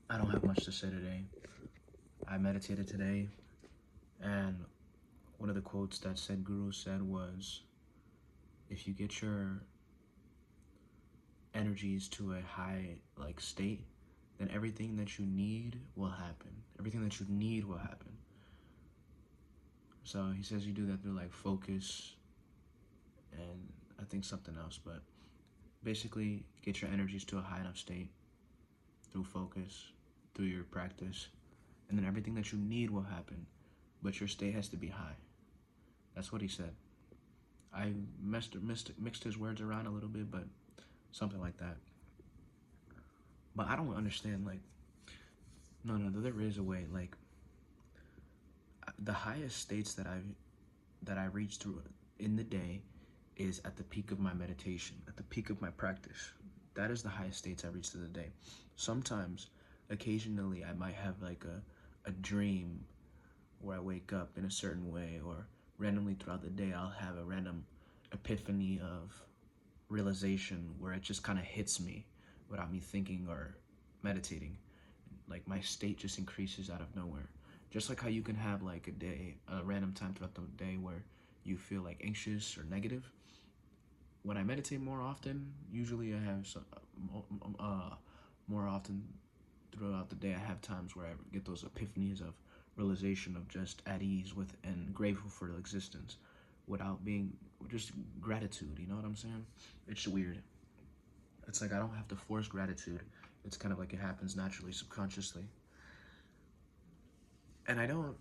I don't have much to say today. I meditated today, and one of the quotes that said Guru said was, if you get your energies to a high state, then everything that you need will happen. Everything that you need will happen. So he says you do that through focus and I think something else, but basically get your energies to a high enough state through focus, through your practice, and then everything that you need will happen, but your state has to be high. That's what he said. I mixed his words around a little bit, but something like that. But I don't understand, no, there is a way. The highest states that I reach through in the day is at the peak of my meditation, at the peak of my practice. That is the highest states I reach through the day. Sometimes, occasionally, I might have a dream where I wake up in a certain way, or randomly throughout the day I'll have a random epiphany of realization where it just kind of hits me without me thinking or meditating. Like my state just increases out of nowhere. Just like how you can have a random time throughout the day where you feel anxious or negative. When I meditate more often, usually I have more often throughout the day, I have times where I get those epiphanies of realization of just at ease with and grateful for the existence without being just gratitude, you know what I'm saying? It's weird. It's like I don't have to force gratitude. It's kind of like it happens naturally, subconsciously. And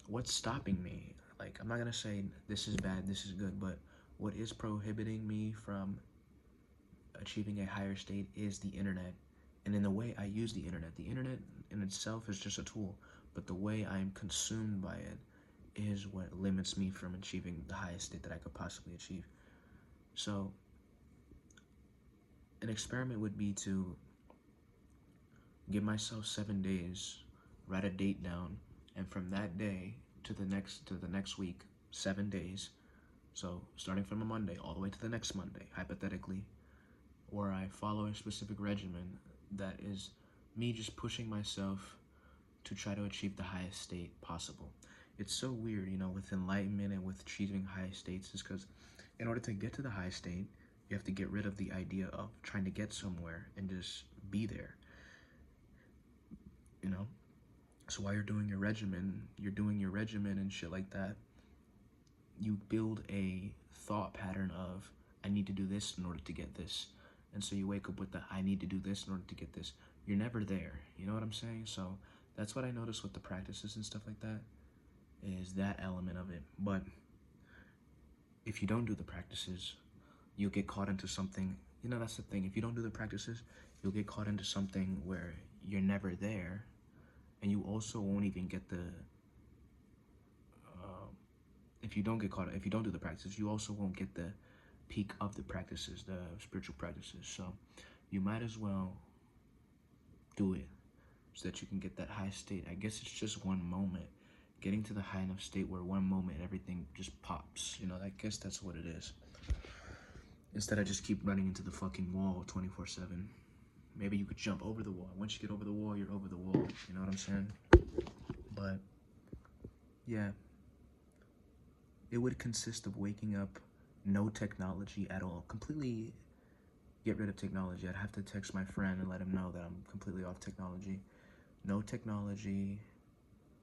what's stopping me? I'm not gonna say this is bad, this is good, but what is prohibiting me from achieving a higher state is the internet. And in the way I use the internet in itself is just a tool, but the way I'm consumed by it is what limits me from achieving the highest state that I could possibly achieve. So an experiment would be to give myself 7 days, write a date down, and from that day to the next week, 7 days. So starting from a Monday all the way to the next Monday, hypothetically, or I follow a specific regimen that is me just pushing myself to try to achieve the highest state possible. It's so weird, with enlightenment and with achieving high states, is because in order to get to the high state, you have to get rid of the idea of trying to get somewhere and just be there, So while you're doing your regimen and shit like that, you build a thought pattern of, I need to do this in order to get this. And so you wake up with the, I need to do this in order to get this. You're never there, you know what I'm saying? So that's what I notice with the practices and stuff like that, is that element of it. But if you don't do the practices, you'll get caught into something, that's the thing. If you don't do the practices, you'll get caught into something where you're never there, and you also won't even get the, if you don't do the practices, you also won't get the peak of the practices, the spiritual practices. So you might as well do it so that you can get that high state. I guess it's just one moment, getting to the high enough state where one moment everything just pops, I guess that's what it is. Instead of just keep running into the fucking wall 24/7. Maybe you could jump over the wall. Once you get over the wall, you're over the wall, you know what I'm saying? But yeah, it would consist of waking up, no technology at all, completely get rid of technology. I'd have to text my friend and let him know that I'm completely off technology. No technology,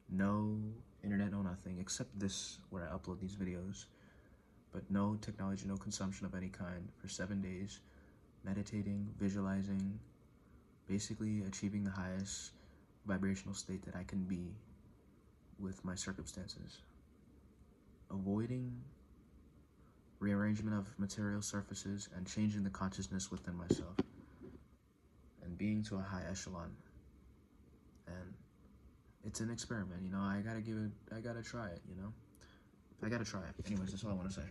no internet, no nothing, except this, where I upload these videos. But no technology, no consumption of any kind for 7 days, meditating, visualizing, basically achieving the highest vibrational state that I can be with my circumstances. Avoiding rearrangement of material surfaces and changing the consciousness within myself, and being to a high echelon. And it's an experiment, I gotta try it, I gotta try it. Anyways, that's all I want to say.